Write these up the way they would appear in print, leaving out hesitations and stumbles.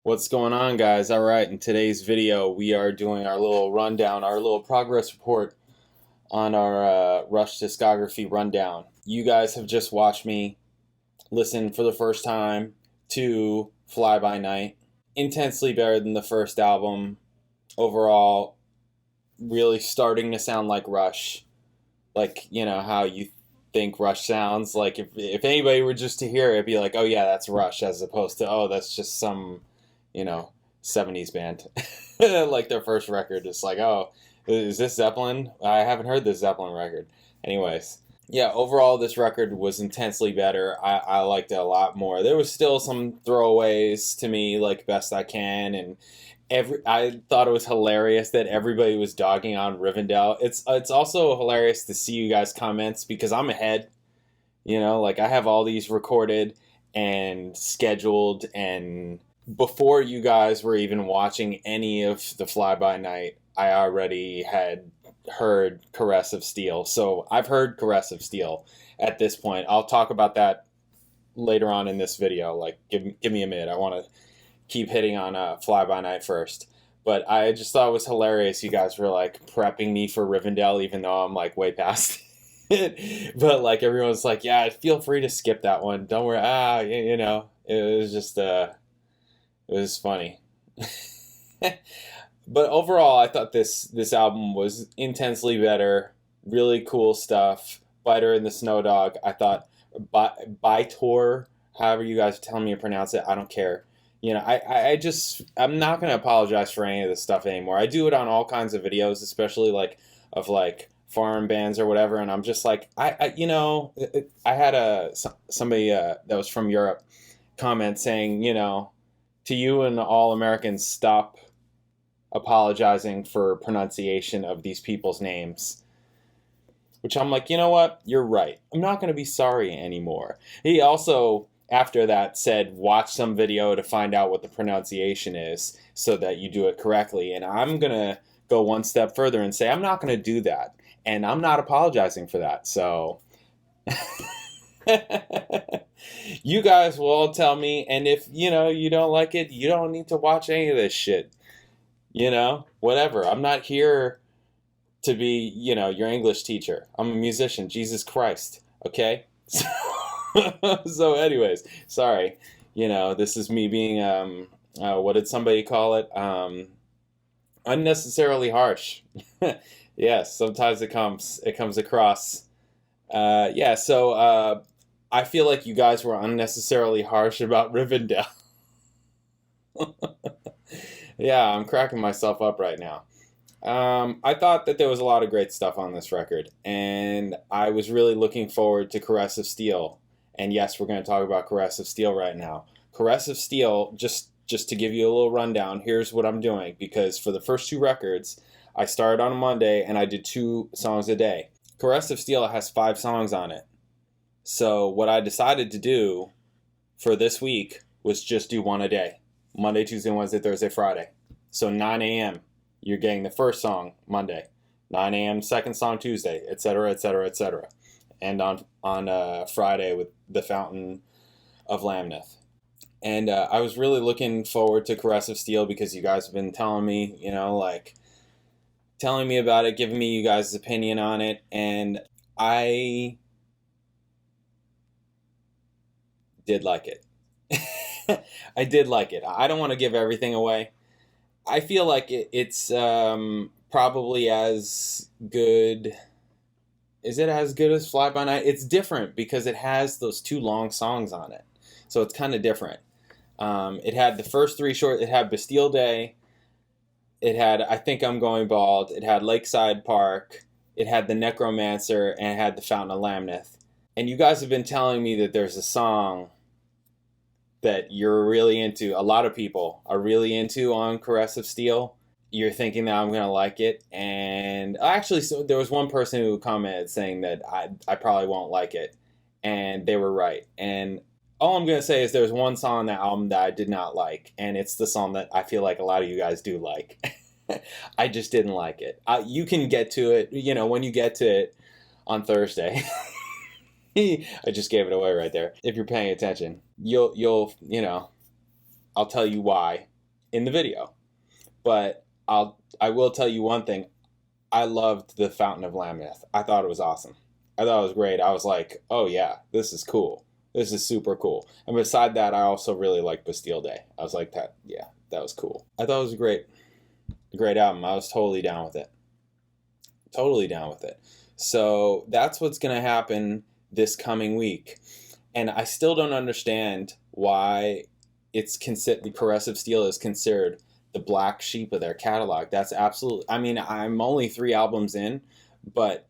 What's going on, guys? All right, in today's video, we are doing our little rundown, our little progress report on our Rush discography rundown. You guys have just watched me listen for the first time to Fly By Night. Intensely better than the first album. Overall, really starting to sound like Rush. Like, you know, how you think Rush sounds. Like, if anybody were just to hear it, it'd be like, oh yeah, that's Rush, as opposed to, oh, that's just some, 70s band. Like their first record. It's like, oh, is this Zeppelin? I haven't heard this Zeppelin record. Anyways, yeah, overall this record was intensely better. I liked it a lot more. There was still some throwaways to me, like Best I Can, and I thought it was hilarious that everybody was dogging on Rivendell. It's also hilarious to see you guys' comments because I'm ahead. Like I have all these recorded and scheduled, and before you guys were even watching any of the Fly By Night, I already had heard Caress of Steel. So I've heard Caress of Steel at this point. I'll talk about that later on in this video. Like, give me a minute. I want to keep hitting on Fly By Night first. But I just thought it was hilarious. You guys were like prepping me for Rivendell, even though I'm like way past it. But like everyone's like, yeah, feel free to skip that one. Don't worry. It was just it was funny. But overall, I thought this album was intensely better. Really cool stuff. Biter and the Snow Dog. I thought Bytor, however you guys are telling me to pronounce it, I don't care. I'm not going to apologize for any of this stuff anymore. I do it on all kinds of videos, especially of foreign bands or whatever, and I'm just like, I had somebody that was from Europe comment saying, to you and all Americans, stop apologizing for pronunciation of these people's names. Which I'm like, you know what? You're right. I'm not going to be sorry anymore. He also, after that, said, watch some video to find out what the pronunciation is so that you do it correctly. And I'm going to go one step further and say, I'm not going to do that. And I'm not apologizing for that. So you guys will all tell me, and if you don't like it, you don't need to watch any of this shit. Whatever. I'm not here to be, your English teacher. I'm a musician. Jesus Christ. Okay? So anyways, sorry. This is me being what did somebody call it? Unnecessarily harsh. Yes, sometimes it comes across. So I feel like you guys were unnecessarily harsh about Rivendell. Yeah, I'm cracking myself up right now. I thought that there was a lot of great stuff on this record, and I was really looking forward to Caress of Steel. And yes, we're going to talk about Caress of Steel right now. Caress of Steel, just to give you a little rundown, here's what I'm doing, because for the first two records, I started on a Monday and I did 2 songs a day. Caress of Steel has 5 songs on it. So what I decided to do for this week was just do 1 a day. Monday, Tuesday, Wednesday, Thursday, Friday. So 9 a.m. you're getting the first song Monday. 9 a.m. second song Tuesday, etc., etc., etc. And on Friday with The Fountain of Lamneth. And I was really looking forward to Caress of Steel because you guys have been telling me, telling me about it, giving me you guys' opinion on it, and I did like it. I did like it. I don't want to give everything away. I feel like it's probably as good. Is it as good as Fly By Night? It's different because it has those 2 long songs on it. So it's kind of different. It had the first 3 short. It had Bastille Day. It had I Think I'm Going Bald. It had Lakeside Park. It had The Necromancer. And it had The Fountain of Lamneth. And you guys have been telling me that there's a song that you're really into, a lot of people are really into on Caress of Steel. You're thinking that I'm going to like it. And actually, so there was one person who commented saying that I probably won't like it. And they were right. And all I'm going to say is there's one song on that album that I did not like. And it's the song that I feel like a lot of you guys do like. I just didn't like it. You can get to it, when you get to it on Thursday. I just gave it away right there. If you're paying attention, you'll I'll tell you why in the video. But I will tell you one thing. I loved the Fountain of Lameth. I thought it was awesome. I thought it was great. I was like, oh yeah, this is cool. This is super cool. And beside that, I also really liked Bastille Day. I was like, that was cool. I thought it was a great album. I was totally down with it. Totally down with it. So that's what's going to happen this coming week. And I still don't understand why the Progressive Steel is considered the black sheep of their catalog. That's absolutely, I mean, I'm only 3 albums in, but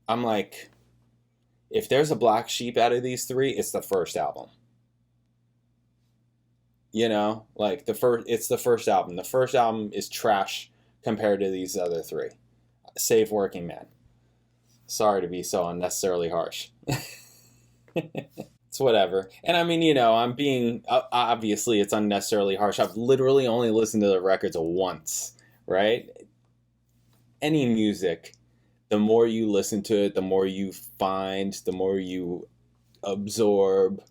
I'm like, if there's a black sheep out of these 3, it's the first album. You know, like it's the first album. The first album is trash compared to these other 3. Save Working Man. Sorry to be so unnecessarily harsh. It's whatever. And I mean, you know, I'm being, obviously it's unnecessarily harsh. I've literally only listened to the records once, right? Any music, the more you listen to it, the more you find, the more you absorb,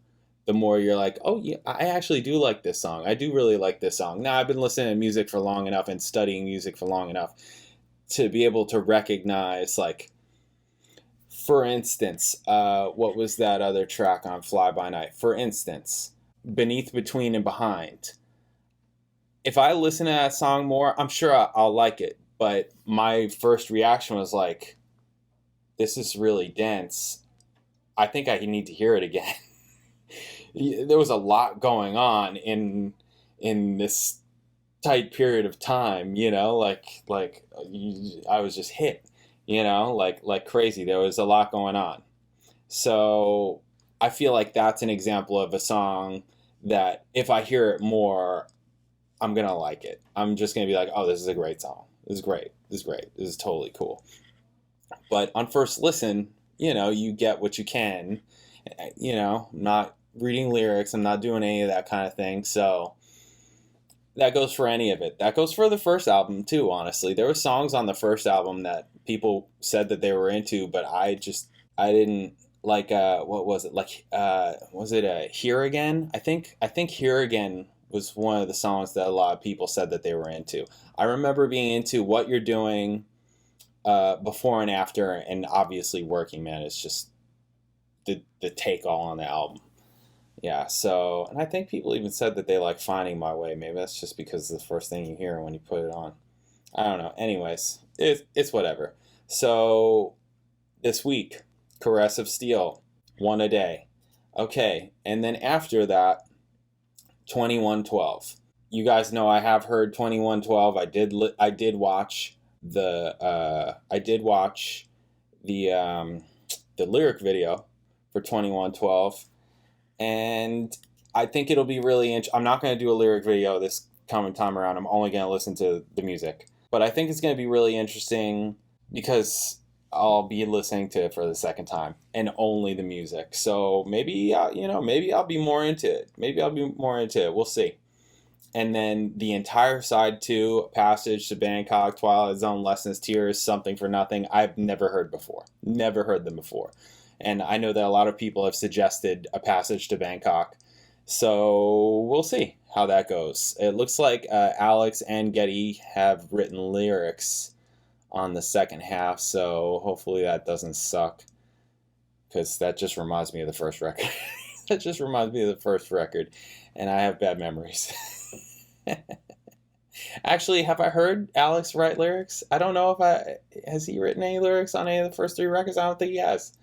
the more you're like, oh yeah, I actually do like this song. I do really like this song. Now, I've been listening to music for long enough and studying music for long enough to be able to recognize, like, for instance, what was that other track on Fly By Night? For instance, Beneath, Between, and Behind. If I listen to that song more, I'm sure I'll like it. But my first reaction was like, this is really dense. I think I need to hear it again. There was a lot going on in this tight period of time, you know, I was just hit. You know, like crazy. There was a lot going on. So I feel like that's an example of a song that if I hear it more, I'm going to like it. I'm just going to be like, oh, this is a great song. This is great. This is great. This is totally cool. But on first listen, you know, you get what you can. You know, I'm not reading lyrics. I'm not doing any of that kind of thing. So that goes for any of it. That goes for the first album too, honestly. There were songs on the first album that people said that they were into, but I didn't like, what was it? Like, was it Here Again? I think Here Again was one of the songs that a lot of people said that they were into. I remember being into What You're Doing, Before and After, and obviously Working Man is just the take all on the album. Yeah, so, and I think people even said that they like Finding My Way. Maybe that's just because it's the first thing you hear when you put it on. I don't know. Anyways, it's whatever. So, this week, Caress of Steel, One a Day. Okay, and then after that, 2112. You guys know I have heard 2112. I did watch the lyric video for 2112. And I think it'll be really interesting. I'm not going to do a lyric video this coming time around. I'm only going to listen to the music. But I think it's going to be really interesting because I'll be listening to it for the second time and only the music. So maybe, maybe I'll be more into it. We'll see. And then the entire side 2, Passage to Bangkok, Twilight Zone, Lessons, Tears, Something for Nothing, I've never heard before. Never heard them before. And I know that a lot of people have suggested a Passage to Bangkok. So we'll see how that goes. It looks like Alex and Getty have written lyrics on the second half. So hopefully that doesn't suck. Because that just reminds me of the first record. And I have bad memories. Actually, have I heard Alex write lyrics? I don't know has he written any lyrics on any of the first 3 records? I don't think he has.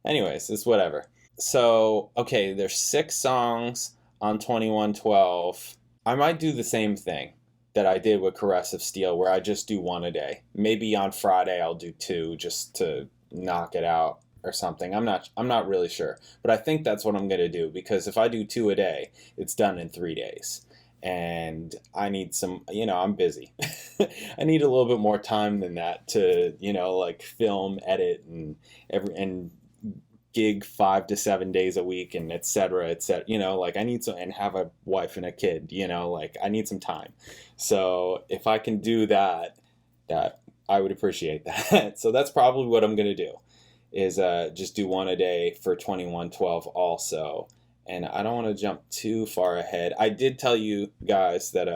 Anyways, it's whatever. So, okay, there's 6 songs on 2112. I might do the same thing that I did with Caress of Steel, where I just do 1 a day. Maybe on Friday I'll do 2 just to knock it out or something. I'm not really sure. But I think that's what I'm going to do, because if I do 2 a day, it's done in 3 days. And I need some, I'm busy. I need a little bit more time than that to, like film, edit, and gig 5 to 7 days a week, and et cetera, I need some, and have a wife and a kid, I need some time. So if I can do that I would appreciate that. So that's probably what I'm going to do, is just do 1 a day for 2112 also. And I don't want to jump too far ahead. I did tell you guys that,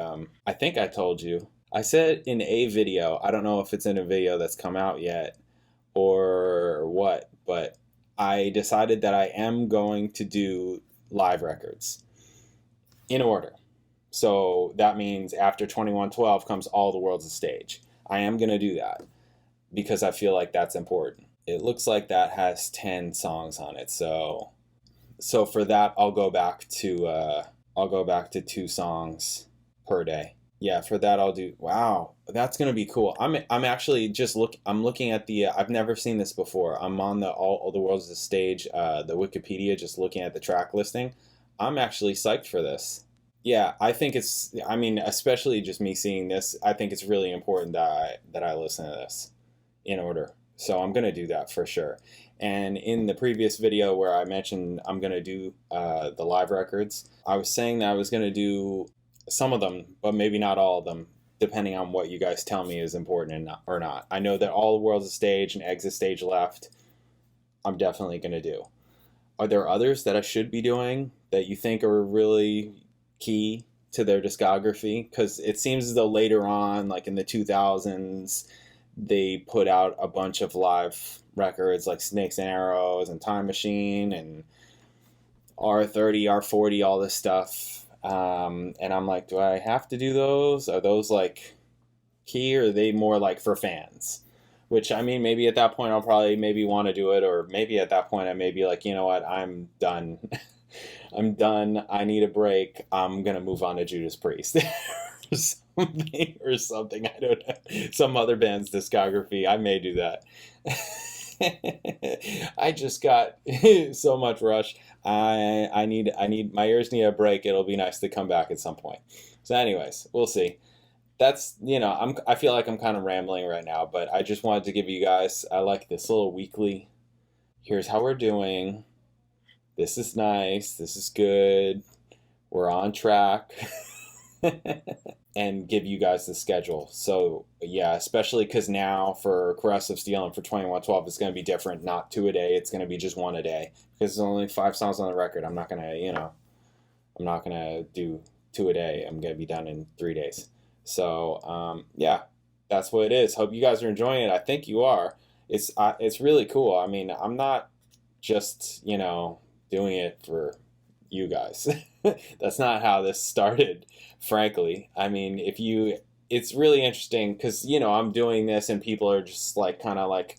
I think I told you, I said in a video, I don't know if it's in a video that's come out yet or what, but I decided that I am going to do live records in order. So that means after 2112 comes All the World's a Stage. I am going to do that because I feel like that's important. It looks like that has 10 songs on it. So for that, I'll go back to 2 songs per day. Yeah, for that I'll do. Wow, that's gonna be cool. I'm actually just I'm looking at the. I've never seen this before. I'm on the All the World's a Stage, the Wikipedia, just looking at the track listing. I'm actually psyched for this. Yeah, I think it's. I mean, especially just me seeing this, I think it's really important that I listen to this in order. So I'm gonna do that for sure. And in the previous video where I mentioned I'm gonna do the live records, I was saying that I was gonna do some of them, but maybe not all of them, depending on what you guys tell me is important or not. I know that All the World's a Stage and Exit Stage Left, I'm definitely gonna do. Are there others that I should be doing that you think are really key to their discography? Because it seems as though later on, like in the 2000s, they put out a bunch of live records like Snakes and Arrows and Time Machine and R30, R40, all this stuff. And I'm like, do I have to do those? Are those like key, or are they more like for fans? Which, I mean, maybe at that point I'll probably maybe want to do it, or maybe at that point I may be like, you know what, I'm done. I'm done. I need a break. I'm going to move on to Judas Priest or something. I don't know. Some other band's discography. I may do that. I just got so much Rush. I need my ears need a break. It'll be nice to come back at some point. So anyways, we'll see. That's, I feel like I'm kind of rambling right now, but I just wanted to give you guys, I like this little weekly. Here's how we're doing. This is nice. This is good. We're on track. And give you guys the schedule. So yeah, especially because now for Corrosive Steel and for 2112, it's going to be different. Not 2 a day. It's going to be just 1 a day because there's only 5 songs on the record. I'm not going to do 2 a day. I'm going to be done in 3 days. So yeah, that's what it is. Hope you guys are enjoying it. I think you are. It's really cool. I mean, I'm not just, doing it for you guys. That's not how this started, frankly. I mean, it's really interesting because, I'm doing this and people are just like kind of like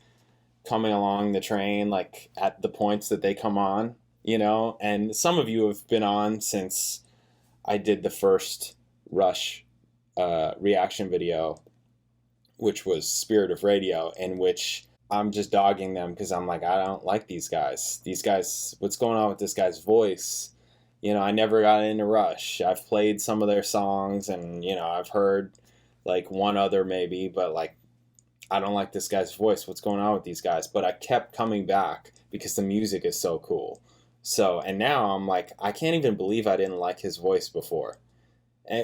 coming along the train, like at the points that they come on, and some of you have been on since I did the first Rush reaction video, which was Spirit of Radio, in which I'm just dogging them because I'm like, I don't like these guys. These guys, what's going on with this guy's voice? I never got into Rush. I've played some of their songs and, I've heard like one other maybe, but like, I don't like this guy's voice. What's going on with these guys? But I kept coming back because the music is so cool. So, and now I'm like, I can't even believe I didn't like his voice before.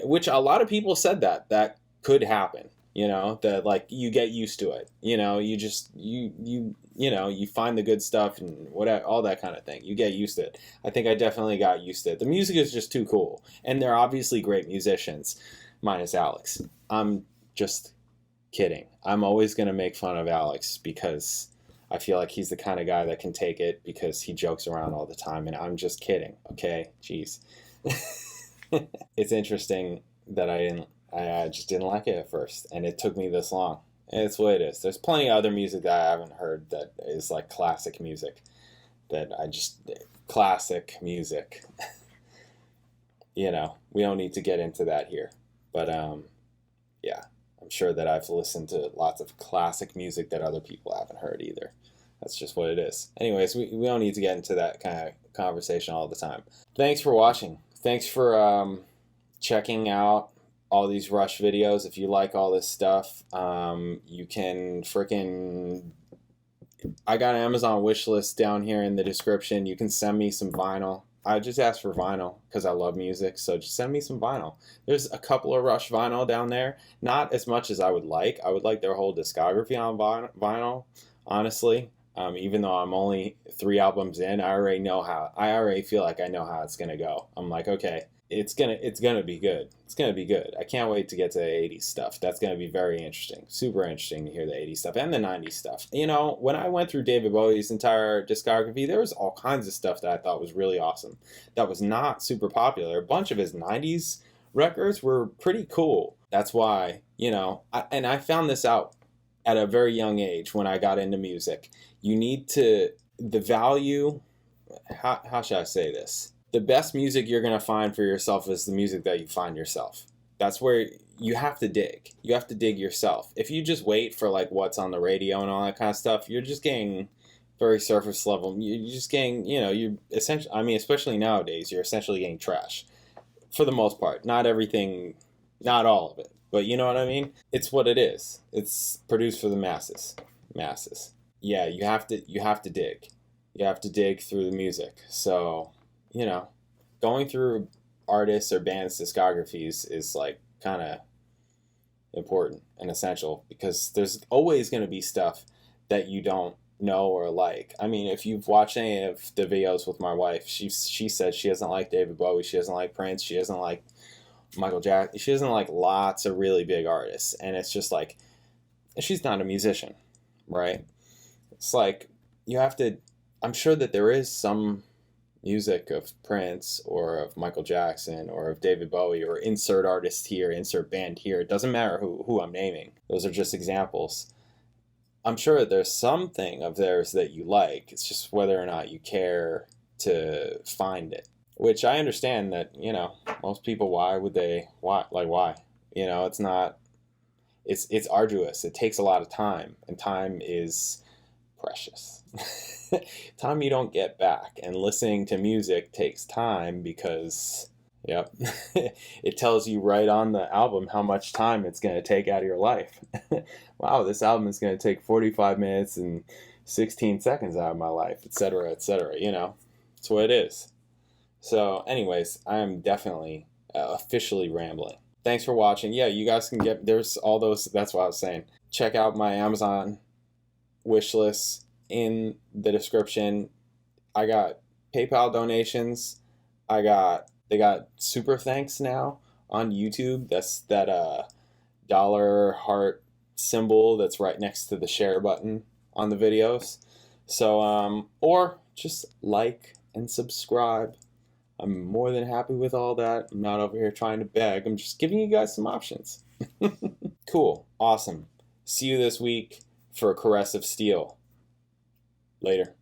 Which a lot of people said that could happen. That like you get used to it. You just you find the good stuff and whatever, all that kind of thing. You get used to it. I think I definitely got used to it. The music is just too cool, and they're obviously great musicians, minus Alex. I'm just kidding. I'm always gonna make fun of Alex because I feel like he's the kind of guy that can take it because he jokes around all the time, and I'm just kidding. Okay, jeez. It's interesting that I just didn't like it at first, and it took me this long. And it's what it is. There's plenty of other music that I haven't heard that is like classic music. Classic music. We don't need to get into that here. But yeah, I'm sure that I've listened to lots of classic music that other people haven't heard either. That's just what it is. Anyways, we don't need to get into that kind of conversation all the time. Thanks for watching. Thanks for checking out all these Rush videos. If you like all this stuff, you can I got an Amazon wish list down here in the description. You can send me some vinyl. I just asked for vinyl because I love music, so just send me some vinyl. There's a couple of Rush vinyl down there. Not as much as I would like. I would like their whole discography on vinyl, honestly. Even though I'm only 3 albums in, I already feel like I know how it's gonna go. I'm like, okay, it's gonna be good. It's gonna be good. I can't wait to get to the 80s stuff. That's gonna be very interesting. Super interesting to hear the 80s stuff and the 90s stuff. You know, when I went through David Bowie's entire discography, there was all kinds of stuff that I thought was really awesome. That was not super popular. A bunch of his 90s records were pretty cool. That's why, you know, I found this out at a very young age when I got into music. You need to, the value, how should I say this? The best music you're going to find for yourself is the music that you find yourself. That's where you have to dig. You have to dig yourself. If you just wait for like what's on the radio and all that kind of stuff, you're just getting very surface level. You're just getting, you know, you essentially, I mean, especially nowadays, you're essentially getting trash for the most part. Not everything, not all of it, but you know what I mean? It's what it is. It's produced for the masses. Masses. Yeah, you have to dig. You have to dig through the music. So, you know, going through artists or bands' discographies is like kind of important and essential, because there's always going to be stuff that you don't know or like. I mean, if you've watched any of the videos with my wife, she said she doesn't like David Bowie, she doesn't like Prince, she doesn't like Michael Jackson, she doesn't like lots of really big artists, and it's just like, she's not a musician, right? It's like, you have to, I'm sure that there is some music of Prince or of Michael Jackson or of David Bowie, or insert artist here, insert band here. It doesn't matter who I'm naming. Those are just examples. I'm sure there's something of theirs that you like. It's just whether or not you care to find it. Which I understand that, you know, most people, why? You know, it's not, it's arduous. It takes a lot of time, and time is precious. Time you don't get back, and listening to music takes time because, yep, it tells you right on the album how much time it's going to take out of your life. Wow, this album is going to take 45 minutes and 16 seconds out of my life, etc., etc. You know, it's what it is. So anyways, I am definitely officially rambling. Thanks for watching. Yeah, you guys can get, there's all those, that's what I was saying. Check out my Amazon wish list in the description. I got PayPal donations. They got super thanks now on YouTube. That's that dollar heart symbol that's right next to the share button on the videos. So or just like and subscribe. I'm more than happy with all that. I'm not over here trying to beg. I'm just giving you guys some options. Cool. Awesome. See you this week for Caress of Steel. Later.